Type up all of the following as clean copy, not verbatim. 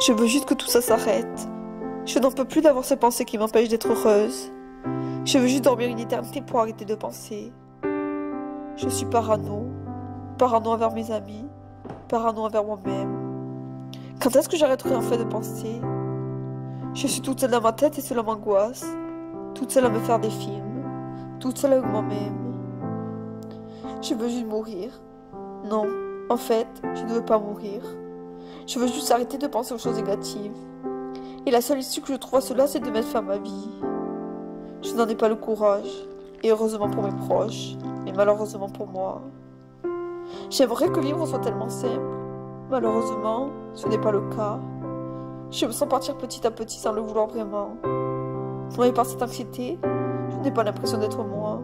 Je veux juste que tout ça s'arrête. Je n'en peux plus d'avoir ces pensées qui m'empêchent d'être heureuse. Je veux juste dormir une éternité pour arrêter de penser. Je suis parano envers mes amis, parano envers moi-même. Quand est-ce que j'arrêterai enfin de penser? Je suis toute seule dans ma tête et cela m'angoisse. Toute seule à me faire des films. Toute seule avec moi-même. Je veux juste mourir. Non, en fait, je ne veux pas mourir. Je veux juste arrêter de penser aux choses négatives. Et la seule issue que je trouve à cela, c'est de mettre fin à ma vie. Je n'en ai pas le courage. Et heureusement pour mes proches. Mais malheureusement pour moi. J'aimerais que vivre soit tellement simple. Malheureusement, ce n'est pas le cas. Je me sens partir petit à petit sans le vouloir vraiment. Noyée par cette anxiété, je n'ai pas l'impression d'être moi.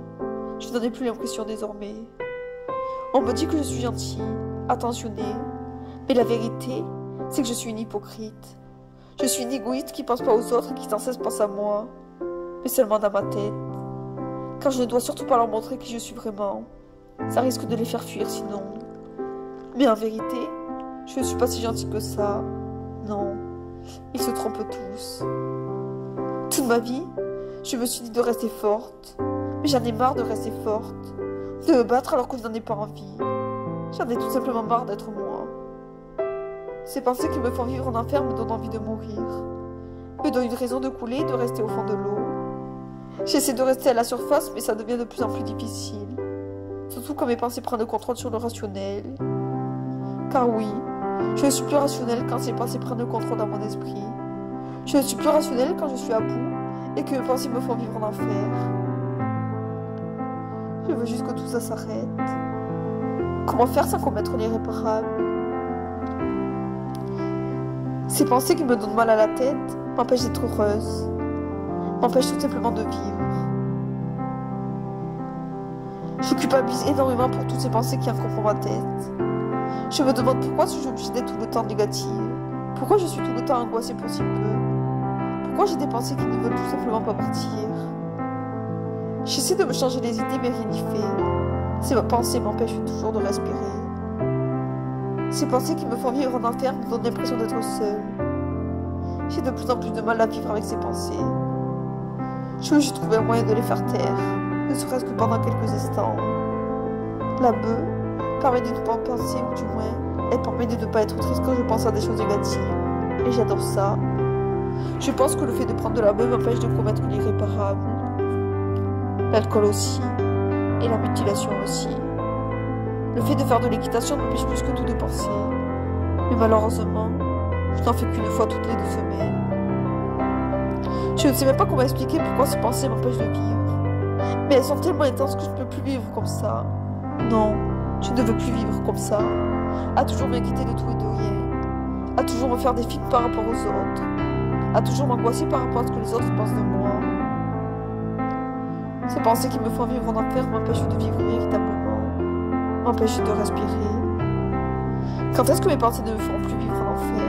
Je n'en ai plus l'impression désormais. On me dit que je suis gentille, attentionnée. Mais la vérité, c'est que je suis une hypocrite. Je suis une égoïste qui pense pas aux autres et qui sans cesse pense à moi. Mais seulement dans ma tête. Car je ne dois surtout pas leur montrer qui je suis vraiment. Ça risque de les faire fuir sinon. Mais en vérité, je ne suis pas si gentille que ça. Non, ils se trompent tous. Toute ma vie, je me suis dit de rester forte. Mais j'en ai marre de rester forte. De me battre alors que je n'en ai pas envie. J'en ai tout simplement marre d'être moi. Ces pensées qui me font vivre en enfer me donnent envie de mourir. Me donnent une raison de couler et de rester au fond de l'eau. J'essaie de rester à la surface, mais ça devient de plus en plus difficile. Surtout quand mes pensées prennent le contrôle sur le rationnel. Car oui, je ne suis plus rationnelle quand ces pensées prennent le contrôle dans mon esprit. Je ne suis plus rationnelle quand je suis à bout et que mes pensées me font vivre en enfer. Je veux juste que tout ça s'arrête. Comment faire sans commettre l'irréparable? Ces pensées qui me donnent mal à la tête m'empêchent d'être heureuse, m'empêchent tout simplement de vivre. Je culpabilise énormément pour toutes ces pensées qui encombrent ma tête. Je me demande pourquoi suis-je obligée d'être tout le temps négative? Pourquoi je suis tout le temps angoissée pour si peu? Pourquoi j'ai des pensées qui ne veulent tout simplement pas partir? J'essaie de me changer les idées mais rien n'y fait. Ces pensées m'empêchent toujours de respirer. Ces pensées qui me font vivre en enfer me donnent l'impression d'être seule. J'ai de plus en plus de mal à vivre avec ces pensées. Je veux juste trouver un moyen de les faire taire, ne serait-ce que pendant quelques instants. La bœuf permet de ne pas penser, ou du moins, elle permet de ne pas être triste quand je pense à des choses négatives. Et j'adore ça. Je pense que le fait de prendre de la bœuf m'empêche de commettre l'irréparable. L'alcool aussi. Et la mutilation aussi. Le fait de faire de l'équitation m'empêche plus que tout de penser. Mais malheureusement, je n'en fais qu'une fois toutes les 2 semaines. Je ne sais même pas comment expliquer pourquoi ces pensées m'empêchent de vivre. Mais elles sont tellement intenses que je ne peux plus vivre comme ça. Non, je ne veux plus vivre comme ça. À toujours m'inquiéter de tout et de rien. À toujours me faire des films par rapport aux autres. À toujours m'angoisser par rapport à ce que les autres pensent de moi. Ces pensées qui me font vivre en enfer m'empêchent de vivre véritablement. M'empêchent de respirer. Quand est-ce que mes pensées ne me feront plus vivre en enfer?